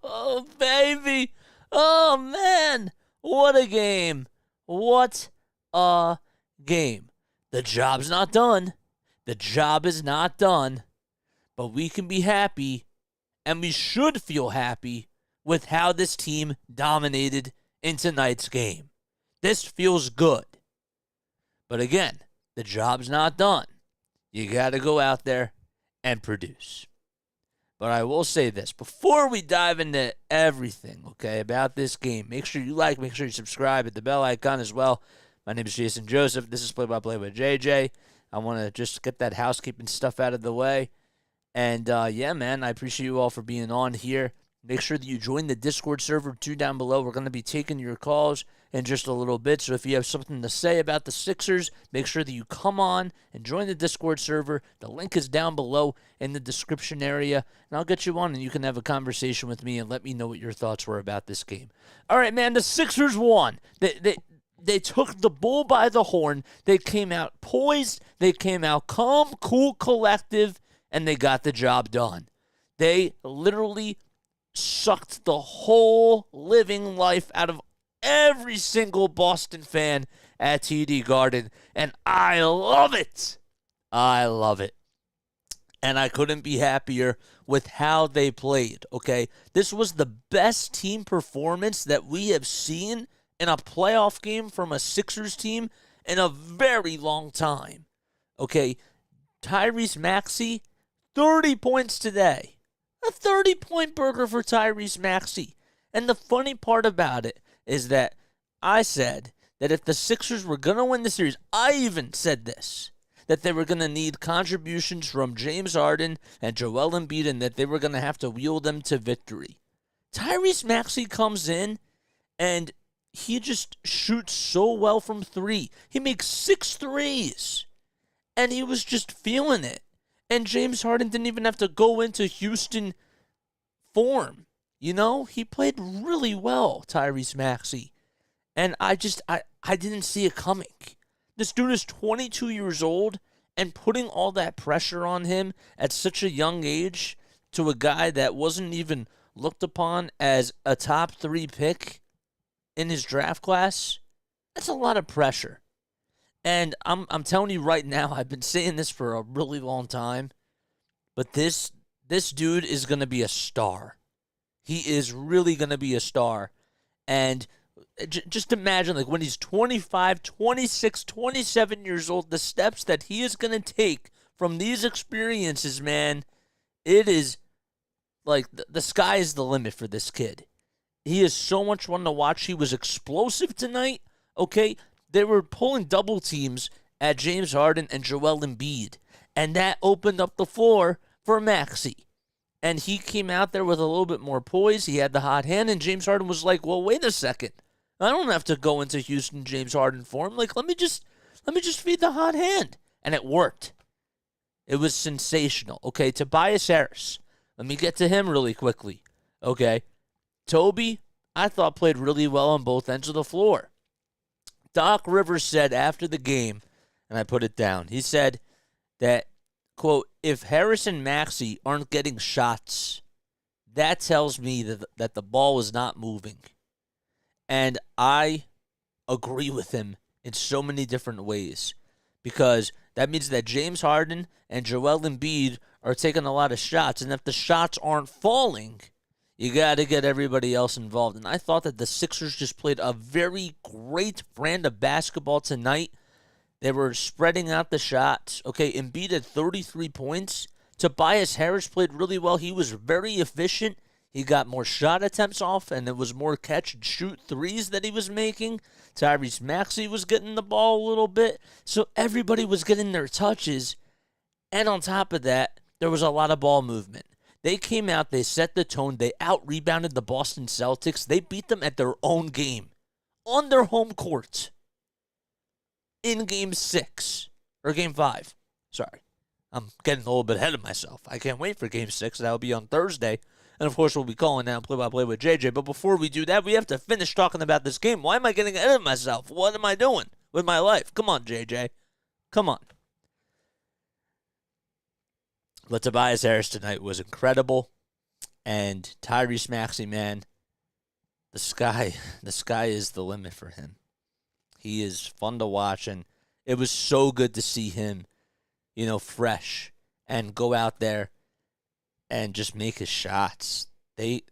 Oh, baby. Oh, man. What a game. What a game. The job's not done. The job is not done. But we can be happy, and we should feel happy with how this team dominated in tonight's game. This feels good. But again, the job's not done. You got to go out there and produce. But I will say this, before we dive into everything, okay, about this game, make sure you like, make sure you subscribe, hit the bell icon as well. My name is Jason Joseph. This is Play-by-Play with JJ. I want to just get that housekeeping stuff out of the way. And, yeah, man, I appreciate you all for being on here. Make sure that you join the Discord server, too, down below. We're going to be taking your calls in just a little bit. So if you have something to say about the Sixers, make sure that you come on and join the Discord server. The link is down below in the description area. And I'll get you on and you can have a conversation with me and let me know what your thoughts were about this game. All right, man, the Sixers won. They took the bull by the horn. They came out poised. They came out calm, cool, collective, and they got the job done. They literally sucked the whole living life out of every single Boston fan at TD Garden, and I love it. I love it. And I couldn't be happier with how they played, okay? This was the best team performance that we have seen in a playoff game from a Sixers team in a very long time, okay? Tyrese Maxey, 30 points today. A 30-point burger for Tyrese Maxey. And the funny part about it is that I said that if the Sixers were going to win the series, I even said this, that they were going to need contributions from James Harden and Joel Embiid and that they were going to have to wheel them to victory. Tyrese Maxey comes in and he just shoots so well from three. He makes 6 threes. And he was just feeling it. And James Harden didn't even have to go into Houston form. You know, he played really well, Tyrese Maxey. And I didn't see it coming. This dude is 22 years old, and putting all that pressure on him at such a young age to a guy that wasn't even looked upon as a top 3 pick in his draft class, that's a lot of pressure. And I'm telling you right now, I've been saying this for a really long time, but this dude is going to be a star. He is really going to be a star. And just imagine, like, when he's 25, 26, 27 years old, the steps that he is going to take from these experiences, man, it is like the sky is the limit for this kid. He is so much fun to watch. He was explosive tonight, okay? They were pulling double teams at James Harden and Joel Embiid, and that opened up the floor for Maxey. And he came out there with a little bit more poise. He had the hot hand, and James Harden was like, well, wait a second. I don't have to go into Houston James Harden form. Like, let me just feed the hot hand. And it worked. It was sensational. Okay, Tobias Harris. Let me get to him really quickly. Okay, Toby, I thought played really well on both ends of the floor. Doc Rivers said after the game, and I put it down, he said that, quote, if Harris and Maxey aren't getting shots, that tells me that the ball is not moving. And I agree with him in so many different ways because that means that James Harden and Joel Embiid are taking a lot of shots, and if the shots aren't falling, you got to get everybody else involved. And I thought that the Sixers just played a very great brand of basketball tonight. They were spreading out the shots. Okay, Embiid had 33 points. Tobias Harris played really well. He was very efficient. He got more shot attempts off, and it was more catch-and-shoot threes that he was making. Tyrese Maxey was getting the ball a little bit. So everybody was getting their touches. And on top of that, there was a lot of ball movement. They came out, they set the tone, they out-rebounded the Boston Celtics. They beat them at their own game, on their home court, in Game 6, or Game 5. Sorry, I'm getting a little bit ahead of myself. I can't wait for Game 6. That'll be on Thursday. And, of course, we'll be calling now Play-by-Play with JJ. But before we do that, we have to finish talking about this game. Why am I getting ahead of myself? What am I doing with my life? Come on, JJ. Come on. But Tobias Harris tonight was incredible. And Tyrese Maxey, man, the sky is the limit for him. He is fun to watch, and it was so good to see him, fresh and go out there and just make his shots. They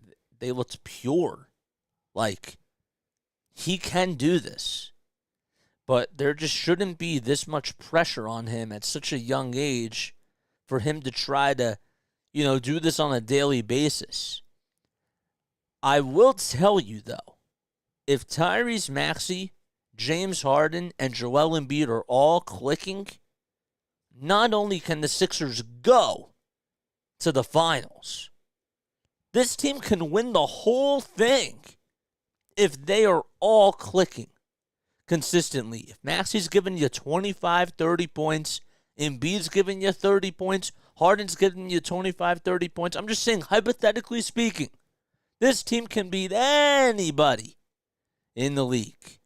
looked pure. Like, he can do this. But there just shouldn't be this much pressure on him at such a young age for him to try to, do this on a daily basis. I will tell you, though, if Tyrese Maxey, James Harden, and Joel Embiid are all clicking, not only can the Sixers go to the finals, this team can win the whole thing if they are all clicking consistently. If Maxey's giving you 25, 30 points, Embiid's giving you 30 points, Harden's giving you 25, 30 points, I'm just saying, hypothetically speaking, this team can beat anybody in the league.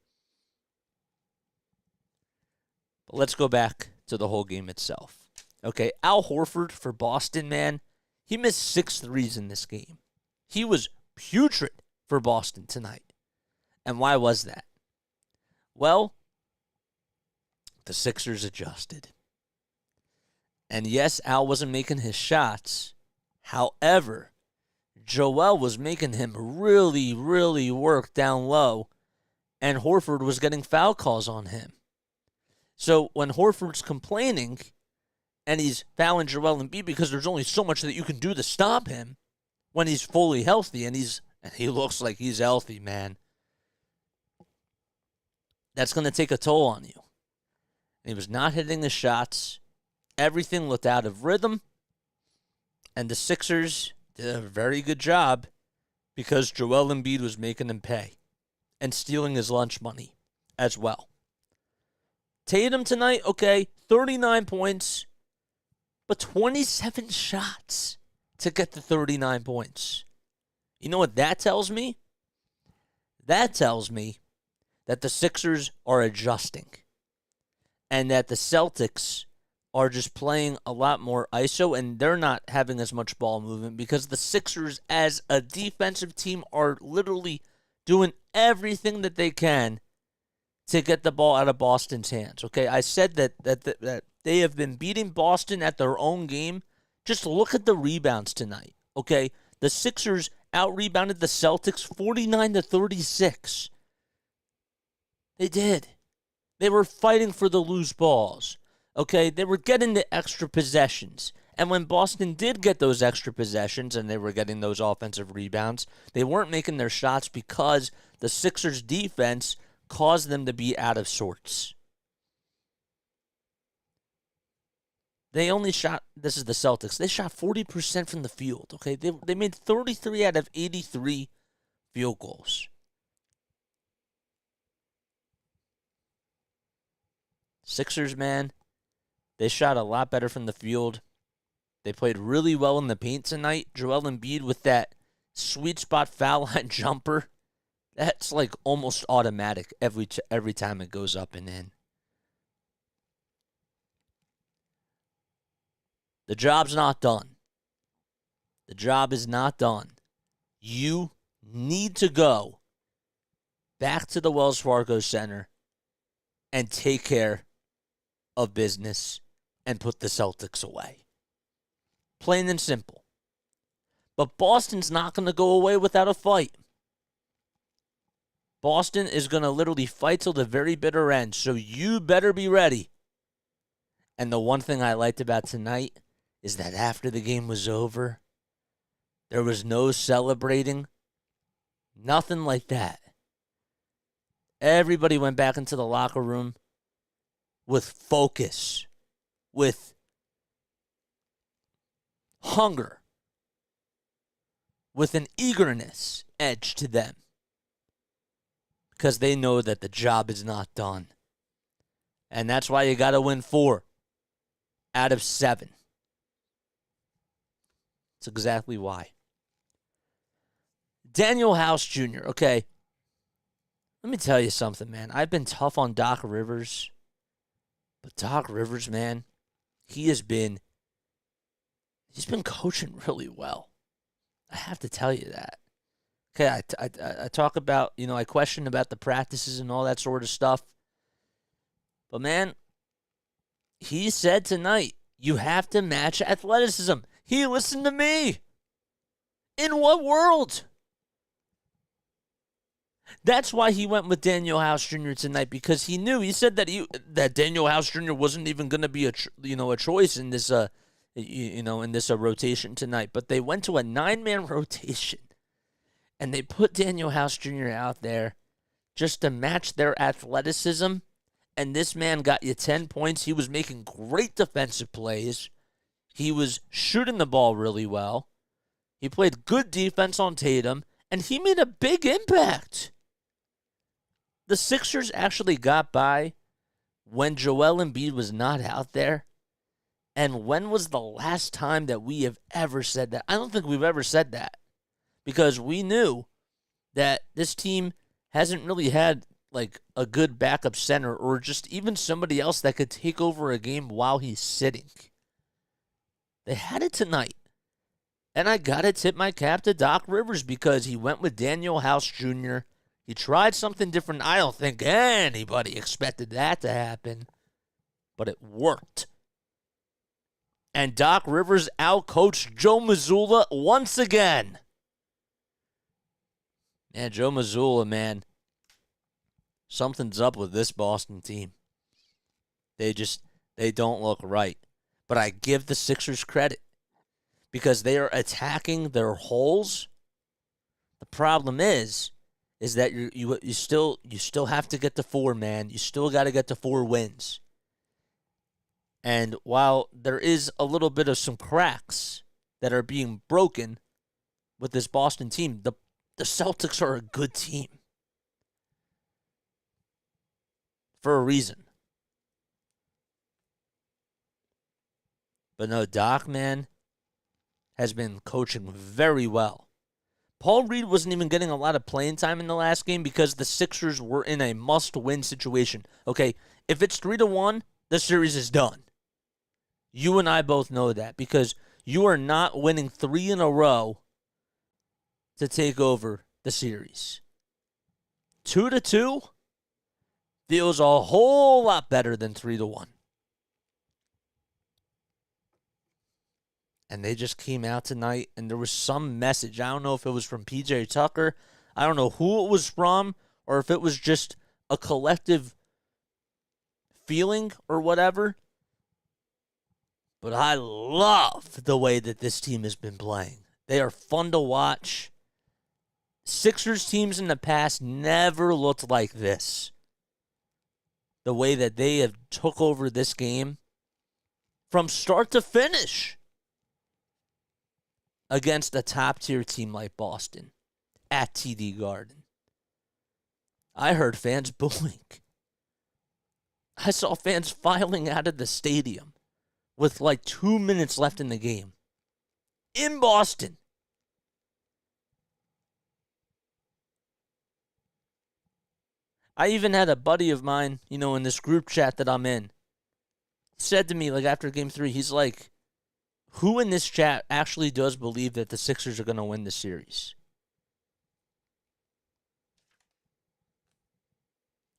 But let's go back to the whole game itself. Okay, Al Horford for Boston, man, he missed 6 threes in this game. He was putrid for Boston tonight. And why was that? Well, the Sixers adjusted. And yes, Al wasn't making his shots. However, Joel was making him really, really work down low, and Horford was getting foul calls on him. So when Horford's complaining and he's fouling Joel Embiid because there's only so much that you can do to stop him when he's fully healthy, and he looks like he's healthy, man, that's going to take a toll on you. And he was not hitting the shots. Everything looked out of rhythm. And the Sixers did a very good job because Joel Embiid was making them pay and stealing his lunch money as well. Tatum tonight, okay, 39 points, but 27 shots to get the 39 points. You know what that tells me? That tells me that the Sixers are adjusting and that the Celtics are just playing a lot more ISO, and they're not having as much ball movement because the Sixers as a defensive team are literally doing everything that they can to get the ball out of Boston's hands. Okay, I said that they have been beating Boston at their own game. Just look at the rebounds tonight. Okay, the Sixers out-rebounded the Celtics 49-36. They did. They were fighting for the loose balls. Okay, they were getting the extra possessions. And when Boston did get those extra possessions and they were getting those offensive rebounds, they weren't making their shots because the Sixers' defense caused them to be out of sorts. They only shot, this is the Celtics, they shot 40% from the field, okay? They made 33 out of 83 field goals. Sixers, man, they shot a lot better from the field. They played really well in the paint tonight. Joel Embiid with that sweet spot foul line jumper. That's like almost automatic every time it goes up and in. The job's not done. The job is not done. You need to go back to the Wells Fargo Center and take care of business and put the Celtics away. Plain and simple. But Boston's not going to go away without a fight. Boston is going to literally fight till the very bitter end, so you better be ready. And the one thing I liked about tonight is that after the game was over, there was no celebrating. Nothing like that. Everybody went back into the locker room with focus, with hunger, with an eagerness edge to them. Because they know that the job is not done. And that's why you got to win 4 out of 7. That's exactly why. Danuel House Jr., okay. Let me tell you something, man. I've been tough on Doc Rivers. But Doc Rivers, man, he's been coaching really well. I have to tell you that. Okay, I talk about, I question about the practices and all that sort of stuff. But, man, he said tonight, you have to match athleticism. He listened to me. In what world? That's why he went with Danuel House Jr. tonight, because he knew. He said that that Danuel House Jr. wasn't even going to be a choice in this rotation tonight. But they went to a 9-man rotation, and they put Danuel House Jr. out there just to match their athleticism. And this man got you 10 points. He was making great defensive plays. He was shooting the ball really well. He played good defense on Tatum, and he made a big impact. The Sixers actually got by when Joel Embiid was not out there. And when was the last time that we have ever said that? I don't think we've ever said that, because we knew that this team hasn't really had like a good backup center or just even somebody else that could take over a game while he's sitting. They had it tonight. And I got to tip my cap to Doc Rivers, because he went with Danuel House Jr. He tried something different. I don't think anybody expected that to happen, but it worked. And Doc Rivers outcoached Joe Mazzulla once again. Man, Joe Mazzulla, man, something's up with this Boston team. They don't look right. But I give the Sixers credit, because they are attacking their holes. The problem is that you still have to get to 4, man. You still got to get to 4 wins. And while there is a little bit of some cracks that are being broken with this Boston team, the Celtics are a good team for a reason. But no, Doc, man, has been coaching very well. Paul Reed wasn't even getting a lot of playing time in the last game because the Sixers were in a must-win situation. Okay, if it's 3-1, the series is done. You and I both know that, because you are not winning 3 in a row to take over the series. 2-2 feels a whole lot better than 3-1. And they just came out tonight, and there was some message. I don't know if it was from PJ Tucker. I don't know who it was from, or if it was just a collective feeling or whatever. But I love the way that this team has been playing. They are fun to watch. Sixers teams in the past never looked like this. The way that they have took over this game from start to finish against a top-tier team like Boston at TD Garden. I heard fans booing. I saw fans filing out of the stadium with like 2 minutes left in the game in Boston. I even had a buddy of mine, in this group chat that I'm in, said to me, like, after Game 3, he's like, who in this chat actually does believe that the Sixers are going to win the series?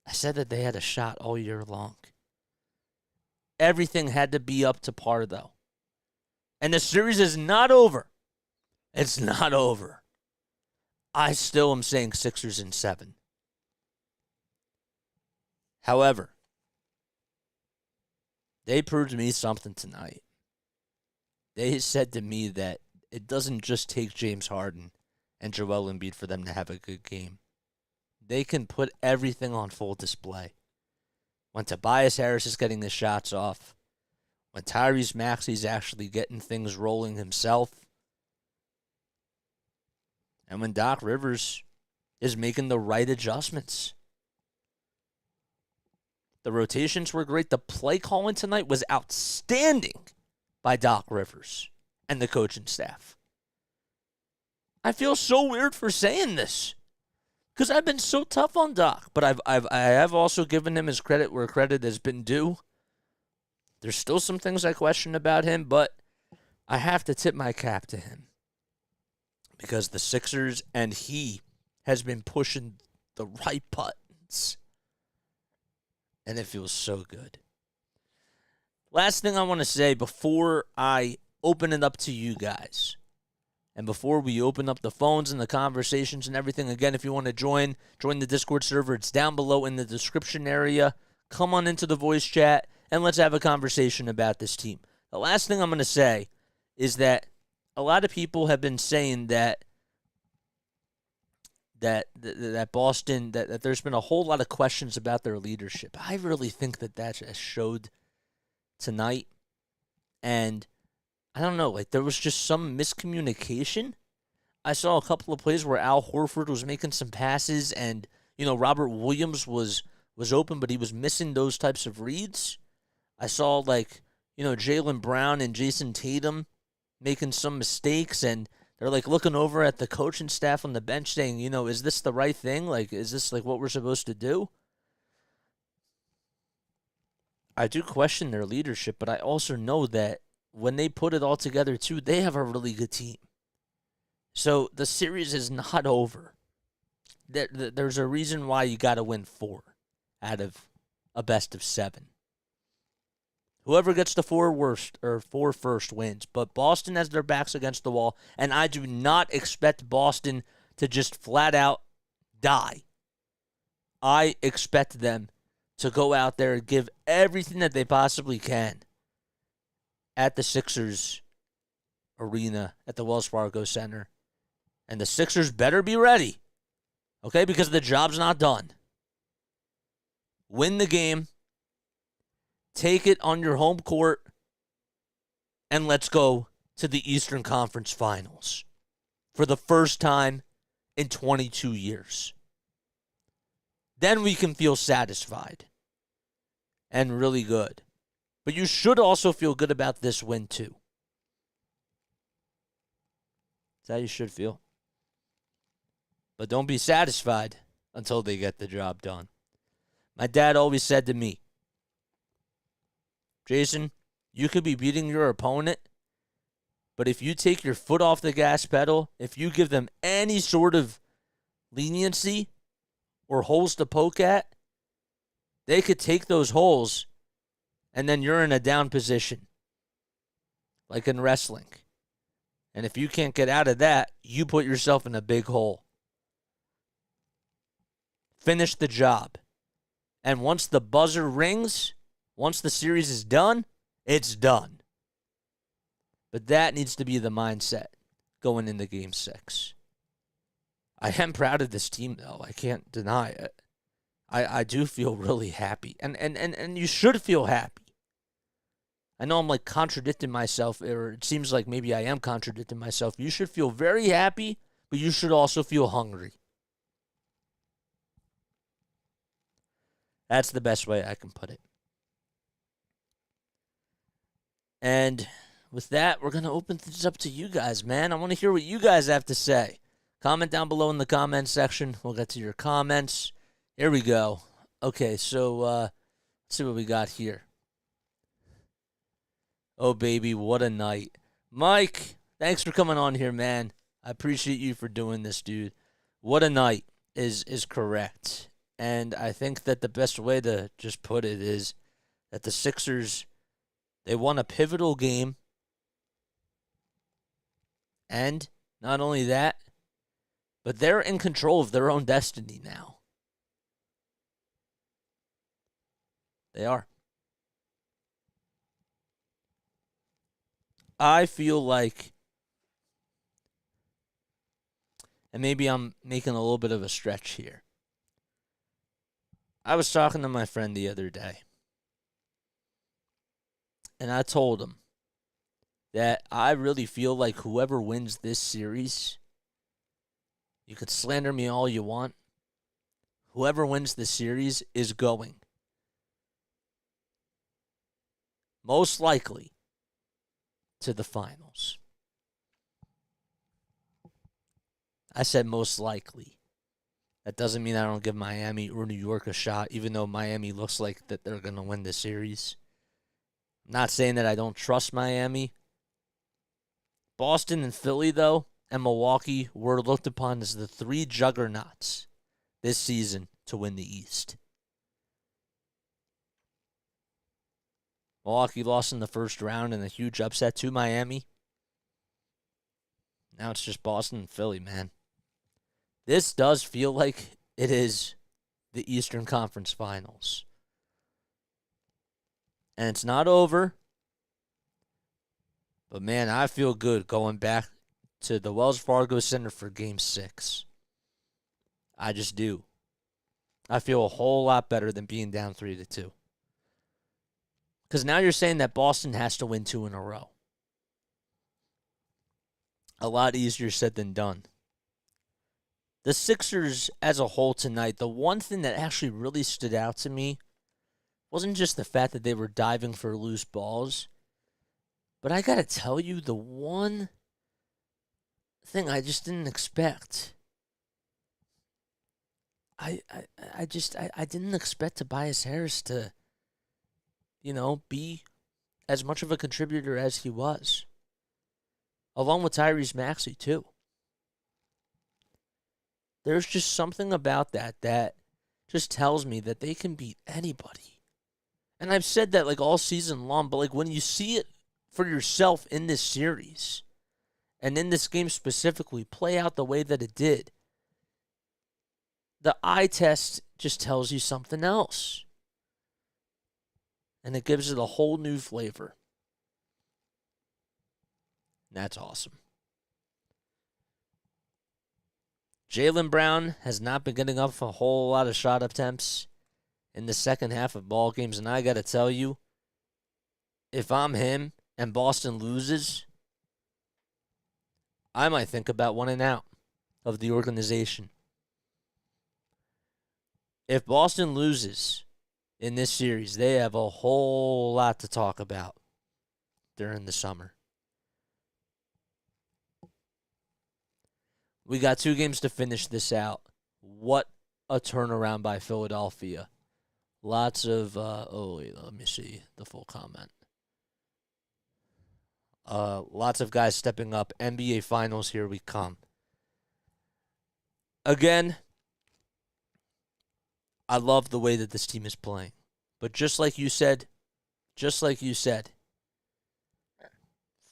I said that they had a shot all year long. Everything had to be up to par, though. And the series is not over. It's not over. I still am saying Sixers in 7. However, they proved me something tonight. They said to me that it doesn't just take James Harden and Joel Embiid for them to have a good game. They can put everything on full display. When Tobias Harris is getting the shots off, when Tyrese Maxey's actually getting things rolling himself, and when Doc Rivers is making the right adjustments. The rotations were great. The play calling tonight was outstanding by Doc Rivers and the coaching staff. I feel so weird for saying this, because I've been so tough on Doc, but I have also given him his credit where credit has been due. There's still some things I question about him, but I have to tip my cap to him. because the Sixers and he has been pushing the right buttons, and it feels so good. Last thing I want to say before I open it up to you guys, and before we open up the phones and the conversations and everything, again, if you want to join the Discord server, it's down below in the description area. Come on into the voice chat, and let's have a conversation about this team. The last thing I'm going to say is that a lot of people have been saying that Boston, that there's been a whole lot of questions about their leadership. I really think that showed tonight, and I don't know, like there was just some miscommunication. I saw a couple of plays where Al Horford was making some passes, and Robert Williams was open, but he was missing those types of reads. I saw Jaylen Brown and Jason Tatum making some mistakes, and they're looking over at the coaching staff on the bench saying, is this the right thing? Is this what we're supposed to do? I do question their leadership, but I also know that when they put it all together too, they have a really good team. So the series is not over. There's a reason why you got to win 4 out of a best of 7. Whoever gets the 4 first wins. But Boston has their backs against the wall, and I do not expect Boston to just flat out die. I expect them to go out there and give everything that they possibly can at the Sixers arena, at the Wells Fargo Center. And the Sixers better be ready, okay, because the job's not done. Win the game. Take it on your home court, and let's go to the Eastern Conference Finals for the first time in 22 years. Then we can feel satisfied and really good. But you should also feel good about this win too. That's how you should feel. But don't be satisfied until they get the job done. My dad always said to me, Jason, you could be beating your opponent, but if you take your foot off the gas pedal, if you give them any sort of leniency or holes to poke at, they could take those holes, and then you're in a down position, like in wrestling. And if you can't get out of that, you put yourself in a big hole. Finish the job. And once the buzzer rings, once the series is done, it's done. But that needs to be the mindset going into Game 6. I am proud of this team, though. I can't deny it. I do feel really happy. And you should feel happy. I know I'm contradicting myself, or it seems like maybe I am contradicting myself. You should feel very happy, but you should also feel hungry. That's the best way I can put it. And with that, we're going to open things up to you guys, man. I want to hear what you guys have to say. Comment down below in the comment section. We'll get to your comments. Here we go. Okay, so let's see what we got here. Oh, baby, what a night. Mike, thanks for coming on here, man. I appreciate you for doing this, dude. What a night is correct. And I think that the best way to just put it is that the Sixers, they won a pivotal game. And not only that, but they're in control of their own destiny now. They are. I feel like, and maybe I'm making a little bit of a stretch here. I was talking to my friend the other day, and I told him that I really feel like whoever wins this series, you could slander me all you want, whoever wins this series is going, most likely, to the finals. I said most likely. That doesn't mean I don't give Miami or New York a shot, even though Miami looks like that they're going to win the series. I'm not saying that I don't trust Miami. Boston and Philly, though, and Milwaukee were looked upon as the 3 juggernauts this season to win the East. Milwaukee lost in the first round in a huge upset to Miami. Now it's just Boston and Philly, man. This does feel like it is the Eastern Conference Finals. And it's not over. But, man, I feel good going back to the Wells Fargo Center for Game 6. I just do. I feel a whole lot better than being down 3-2. Because now you're saying that Boston has to win 2 in a row. A lot easier said than done. The Sixers as a whole tonight, the one thing that actually really stood out to me wasn't just the fact that they were diving for loose balls, but I got to tell you, the one thing I just didn't expect. I didn't expect Tobias Harris to, be as much of a contributor as he was. Along with Tyrese Maxey, too. There's just something about that just tells me that they can beat anybody. And I've said that all season long, but when you see it for yourself in this series, and in this game specifically, play out the way that it did, the eye test just tells you something else. And it gives it a whole new flavor. That's awesome. Jaylen Brown has not been getting up a whole lot of shot attempts in the second half of ball games, and I got to tell you, if I'm him and Boston loses, I might think about wanting out of the organization. If Boston loses in this series, they have a whole lot to talk about during the summer. We got 2 games to finish this out. What a turnaround by Philadelphia. Lots of, let me see the full comment. Lots of guys stepping up. NBA Finals, here we come. Again, I love the way that this team is playing. But just like you said,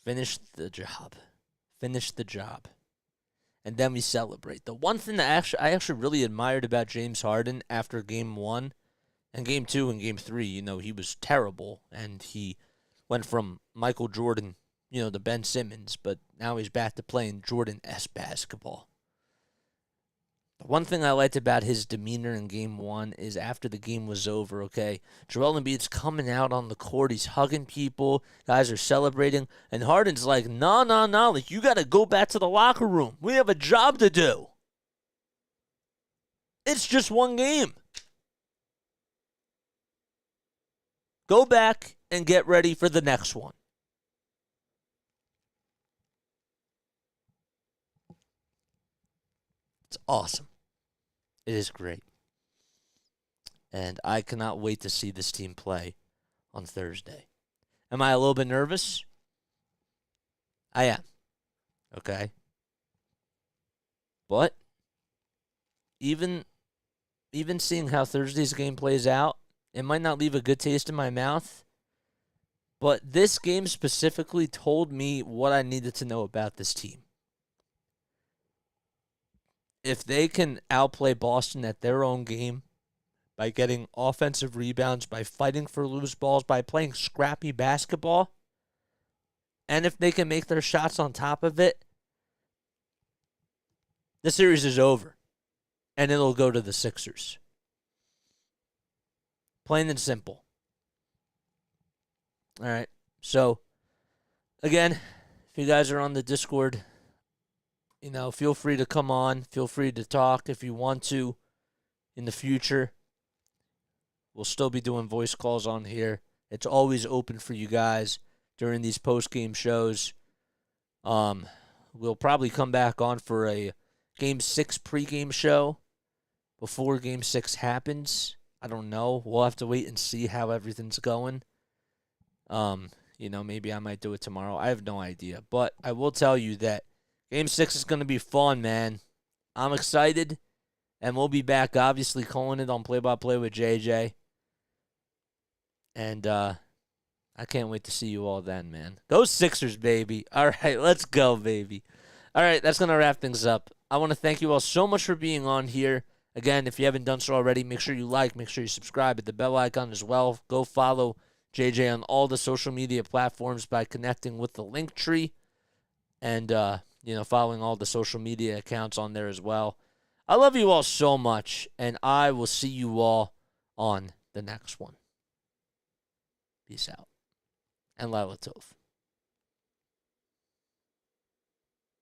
finish the job. Finish the job. And then we celebrate. The one thing that I actually really admired about James Harden after Game 1 and Game 2 and Game 3, he was terrible. And he went from Michael Jordan, to Ben Simmons. But now he's back to playing Jordan-esque basketball. The one thing I liked about his demeanor in Game 1 is after the game was over, okay, Joel Embiid's coming out on the court. He's hugging people. Guys are celebrating. And Harden's like, no. You got to go back to the locker room. We have a job to do. It's just one game. Go back and get ready for the next one. It's awesome. It is great. And I cannot wait to see this team play on Thursday. Am I a little bit nervous? I am. Okay. But even seeing how Thursday's game plays out, it might not leave a good taste in my mouth. But this game specifically told me what I needed to know about this team. If they can outplay Boston at their own game by getting offensive rebounds, by fighting for loose balls, by playing scrappy basketball, and if they can make their shots on top of it, the series is over, and it'll go to the Sixers. Plain and simple. All right, so, again, if you guys are on the Discord, feel free to come on. Feel free to talk if you want to in the future. We'll still be doing voice calls on here. It's always open for you guys during these post-game shows. We'll probably come back on for a Game 6 pregame show before Game 6 happens. I don't know. We'll have to wait and see how everything's going. Maybe I might do it tomorrow. I have no idea. But I will tell you that Game 6 is going to be fun, man. I'm excited, and we'll be back, obviously, calling it on play-by-play with JJ. And I can't wait to see you all then, man. Those Sixers, baby. All right, let's go, baby. All right, that's going to wrap things up. I want to thank you all so much for being on here. Again, if you haven't done so already, make sure you like, make sure you subscribe, hit the bell icon as well. Go follow JJ on all the social media platforms by connecting with the link tree and, following all the social media accounts on there as well. I love you all so much, and I will see you all on the next one. Peace out. And Lila Tov.